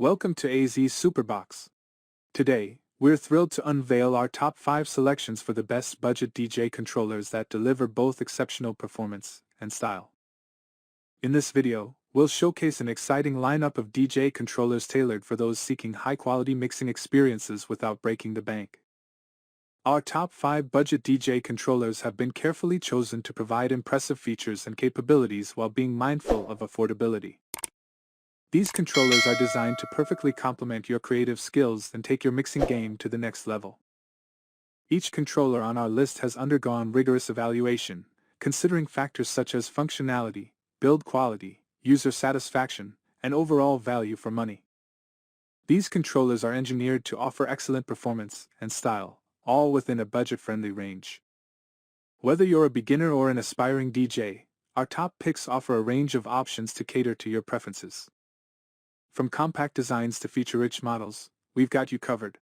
Welcome to AZ Superbox. Today, we're thrilled to unveil our top 5 selections for the best budget DJ controllers that deliver both exceptional performance and style. In this video, we'll showcase an exciting lineup of DJ controllers tailored for those seeking high-quality mixing experiences without breaking the bank. Our top 5 budget DJ controllers have been carefully chosen to provide impressive features and capabilities while being mindful of affordability. These controllers are designed to perfectly complement your creative skills and take your mixing game to the next level. Each controller on our list has undergone rigorous evaluation, considering factors such as functionality, build quality, user satisfaction, and overall value for money. These controllers are engineered to offer excellent performance and style, all within a budget-friendly range. Whether you're a beginner or an aspiring DJ, our top picks offer a range of options to cater to your preferences. From compact designs to feature-rich models, we've got you covered.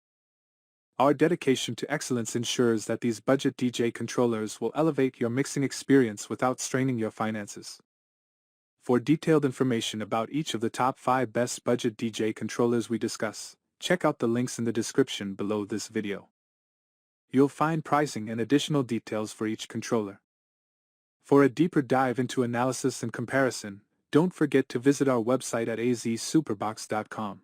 Our dedication to excellence ensures that these budget DJ controllers will elevate your mixing experience without straining your finances. For detailed information about each of the top 5 best budget DJ controllers we discuss, check out the links in the description below this video. You'll find pricing and additional details for each controller. For a deeper dive into analysis and comparison, don't forget to visit our website at azsuperbox.com.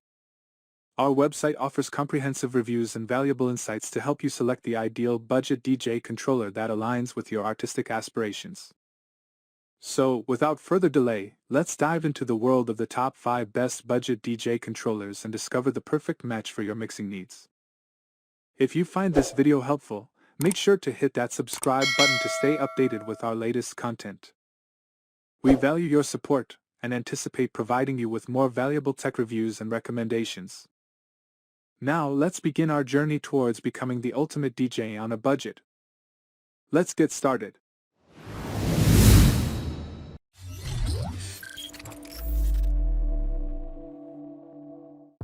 Our website offers comprehensive reviews and valuable insights to help you select the ideal budget DJ controller that aligns with your artistic aspirations. So, without further delay, let's dive into the world of the top 5 best budget DJ controllers and discover the perfect match for your mixing needs. If you find this video helpful, make sure to hit that subscribe button to stay updated with our latest content. We value your support and anticipate providing you with more valuable tech reviews and recommendations. Now let's begin our journey towards becoming the ultimate DJ on a budget. Let's get started.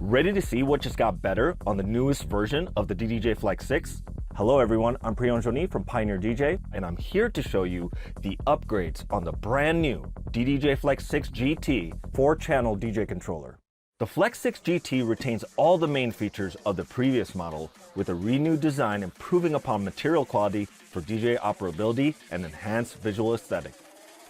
Ready to see what just got better on the newest version of the DDJ-FLX6? Hello everyone, I'm Priyanjani from Pioneer DJ, and I'm here to show you the upgrades on the brand new DDJ-FLX6 GT 4-channel DJ controller. The FLX6 GT retains all the main features of the previous model with a renewed design improving upon material quality for DJ operability and enhanced visual aesthetic.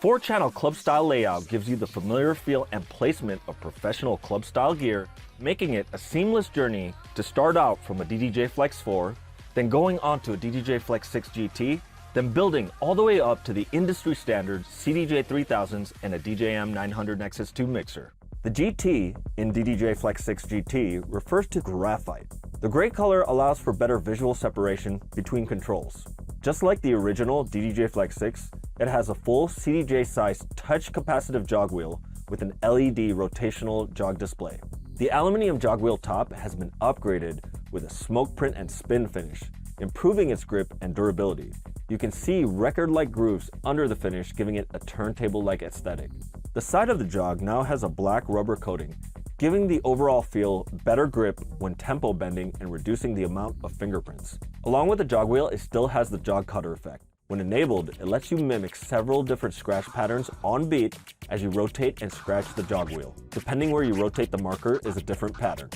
4-channel club-style layout gives you the familiar feel and placement of professional club-style gear, making it a seamless journey to start out from a DDJ-FLX4, then going on to a DDJ-FLX6 GT, then building all the way up to the industry standard CDJ-3000s and a DJM-900 Nexus 2 mixer. The GT in DDJ-FLX6 GT refers to graphite. The gray color allows for better visual separation between controls. Just like the original DDJ-FLX6, it has a full CDJ-sized touch capacitive jog wheel with an LED rotational jog display. The aluminum jog wheel top has been upgraded with a smoke print and spin finish, improving its grip and durability. You can see record-like grooves under the finish, giving it a turntable-like aesthetic. The side of the jog now has a black rubber coating, giving the overall feel better grip when tempo bending and reducing the amount of fingerprints. Along with the jog wheel, it still has the jog cutter effect. When enabled, it lets you mimic several different scratch patterns on beat as you rotate and scratch the jog wheel. Depending where you rotate the marker is a different pattern.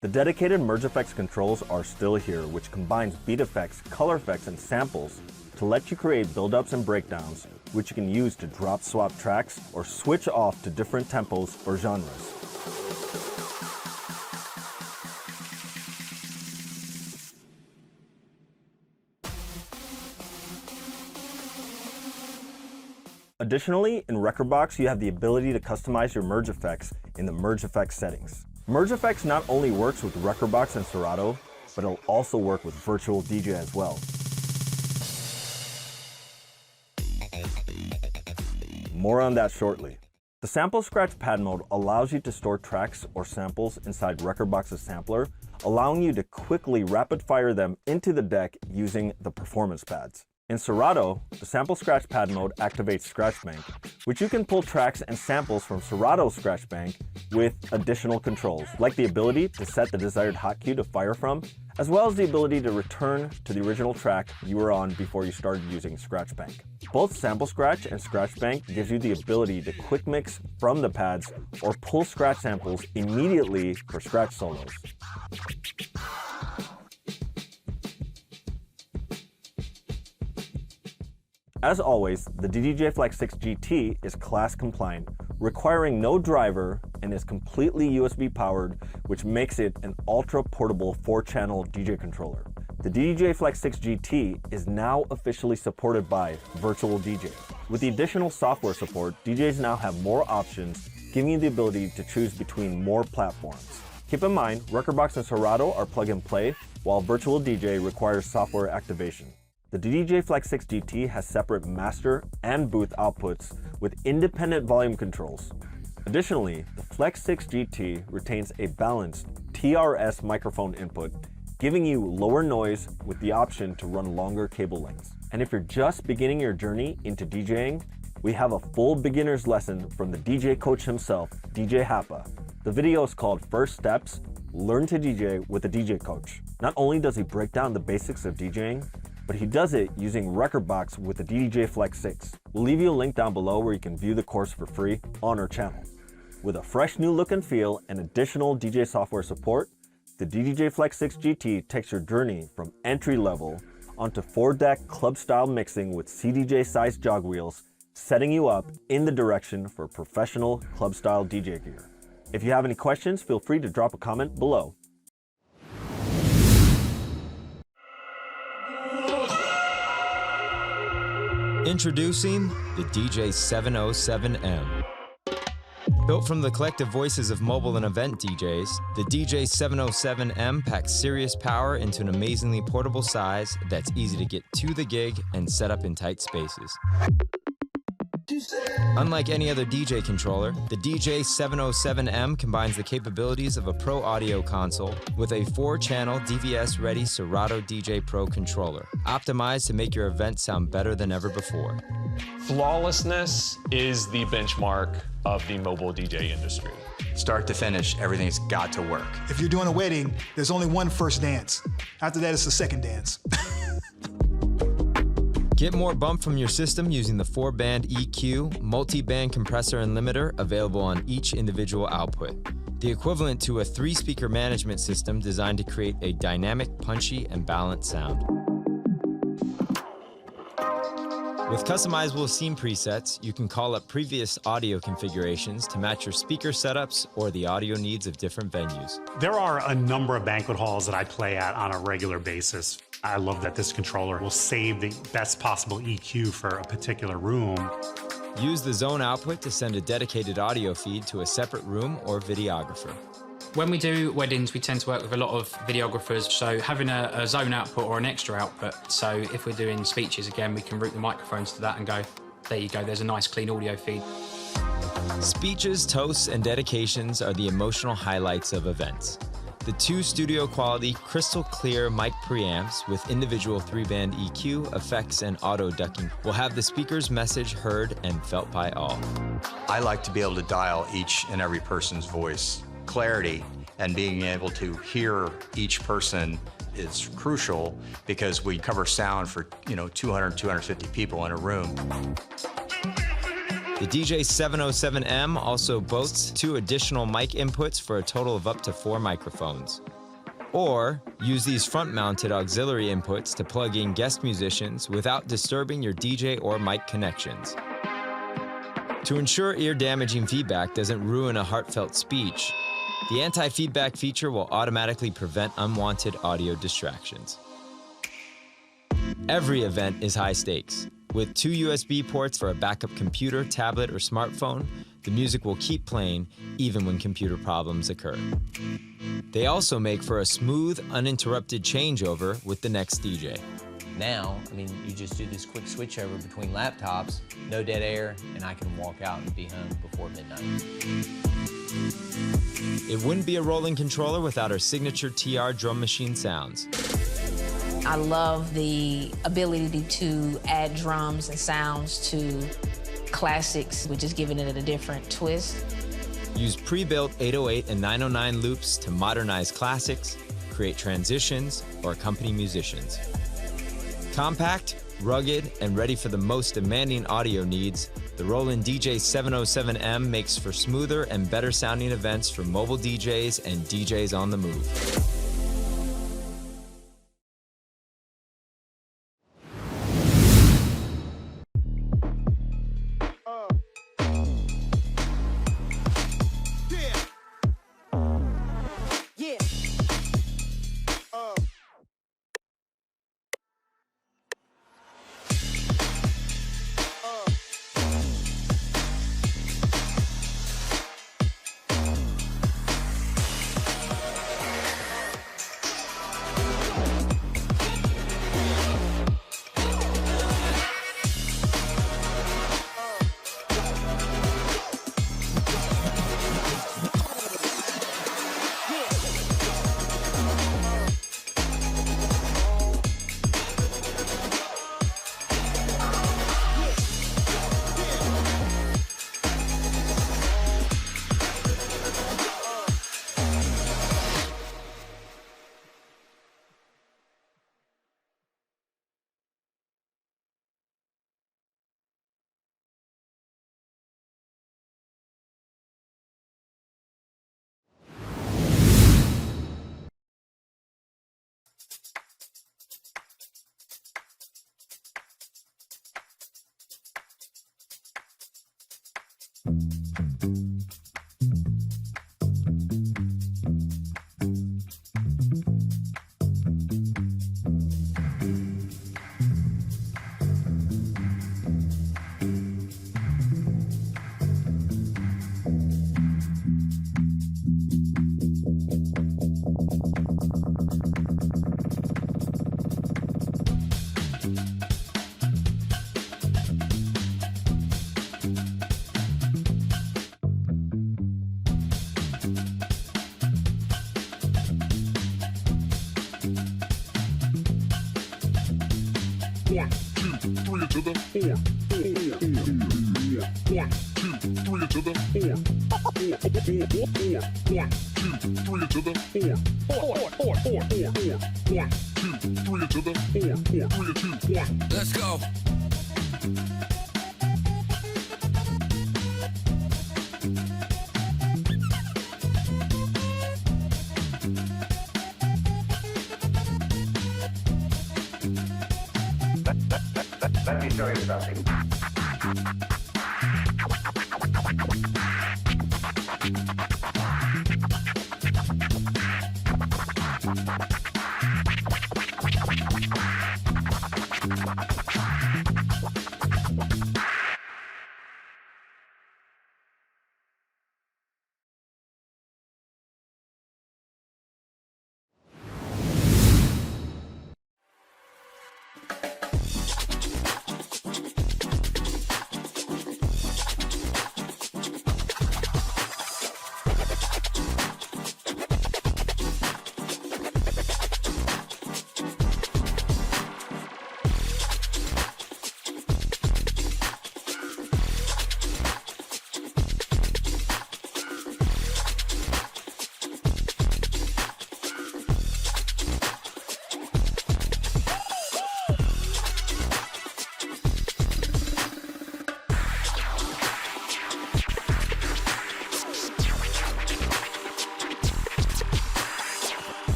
The dedicated merge effects controls are still here, which combines beat effects, color effects, and samples to let you create build-ups and breakdowns, which you can use to drop swap tracks or switch off to different tempos or genres. Additionally, in Rekordbox, you have the ability to customize your merge effects in the merge effects settings. Merge effects not only works with Rekordbox and Serato, but it'll also work with Virtual DJ as well. More on that shortly. The Sample Scratch Pad mode allows you to store tracks or samples inside Rekordbox's sampler, allowing you to quickly rapid fire them into the deck using the performance pads. In Serato, the Sample Scratch Pad mode activates Scratch Bank, which you can pull tracks and samples from Serato's Scratch Bank with additional controls, like the ability to set the desired hot cue to fire from, as well as the ability to return to the original track you were on before you started using Scratch Bank. Both Sample Scratch and Scratch Bank gives you the ability to quick mix from the pads or pull scratch samples immediately for scratch solos. As always, the DDJ-FLX6 GT is class compliant, requiring no driver and is completely USB powered, which makes it an ultra-portable 4-channel DJ controller. The DDJ-FLX6 GT is now officially supported by Virtual DJ. With the additional software support, DJs now have more options, giving you the ability to choose between more platforms. Keep in mind, Rekordbox and Serato are plug-and-play, while Virtual DJ requires software activation. The DDJ-FLX6 GT has separate master and booth outputs with independent volume controls. Additionally, the Flex 6 GT retains a balanced TRS microphone input, giving you lower noise with the option to run longer cable lengths. And if you're just beginning your journey into DJing, we have a full beginner's lesson from the DJ coach himself, DJ Happa. The video is called First Steps, Learn to DJ with a DJ Coach. Not only does he break down the basics of DJing, but he does it using Rekordbox with the DDJ-FLX6. We'll leave you a link down below where you can view the course for free on our channel. With a fresh new look and feel and additional DJ software support, the DDJ-FLX6 GT takes your journey from entry level onto 4-deck club-style mixing with CDJ-sized jog wheels, setting you up in the direction for professional club-style DJ gear. If you have any questions, feel free to drop a comment below. Introducing the DJ-707M. Built from the collective voices of mobile and event DJs, the DJ-707M packs serious power into an amazingly portable size that's easy to get to the gig and set up in tight spaces. Unlike any other DJ controller, the DJ-707M combines the capabilities of a pro audio console with a 4-channel DVS-ready Serato DJ Pro controller, optimized to make your event sound better than ever before. Flawlessness is the benchmark of the mobile DJ industry. Start to finish, everything's got to work. If you're doing a wedding, there's only one first dance. After that, it's the second dance. Get more bump from your system using the 4-band EQ, multi-band compressor and limiter available on each individual output. The equivalent to a 3-speaker management system designed to create a dynamic, punchy, and balanced sound. With customizable scene presets, you can call up previous audio configurations to match your speaker setups or the audio needs of different venues. There are a number of banquet halls that I play at on a regular basis. I love that this controller will save the best possible EQ for a particular room. Use the zone output to send a dedicated audio feed to a separate room or videographer. When we do weddings, we tend to work with a lot of videographers, so having a zone output or an extra output, so if we're doing speeches again, we can route the microphones to that and go, there you go, there's a nice clean audio feed. Speeches, toasts, and dedications are the emotional highlights of events. The 2 studio-quality, crystal-clear mic preamps with individual 3-band EQ, effects, and auto-ducking will have the speaker's message heard and felt by all. I like to be able to dial each and every person's voice. Clarity and being able to hear each person is crucial because we cover sound for 200, 250 people in a room. The DJ-707M also boasts 2 additional mic inputs for a total of up to 4 microphones. Or use these front-mounted auxiliary inputs to plug in guest musicians without disturbing your DJ or mic connections. To ensure ear-damaging feedback doesn't ruin a heartfelt speech, the anti-feedback feature will automatically prevent unwanted audio distractions. Every event is high stakes. With 2 USB ports for a backup computer, tablet, or smartphone, the music will keep playing even when computer problems occur. They also make for a smooth, uninterrupted changeover with the next DJ. Now, you just do this quick switch over between laptops, no dead air, and I can walk out and be home before midnight. It wouldn't be a rolling controller without our signature TR drum machine sounds. I love the ability to add drums and sounds to classics, which is giving it a different twist. Use pre-built 808 and 909 loops to modernize classics, create transitions or accompany musicians. Compact, rugged, and ready for the most demanding audio needs, the Roland DJ-707M makes for smoother and better sounding events for mobile DJs and DJs on the move. Let's go. Let me show you something.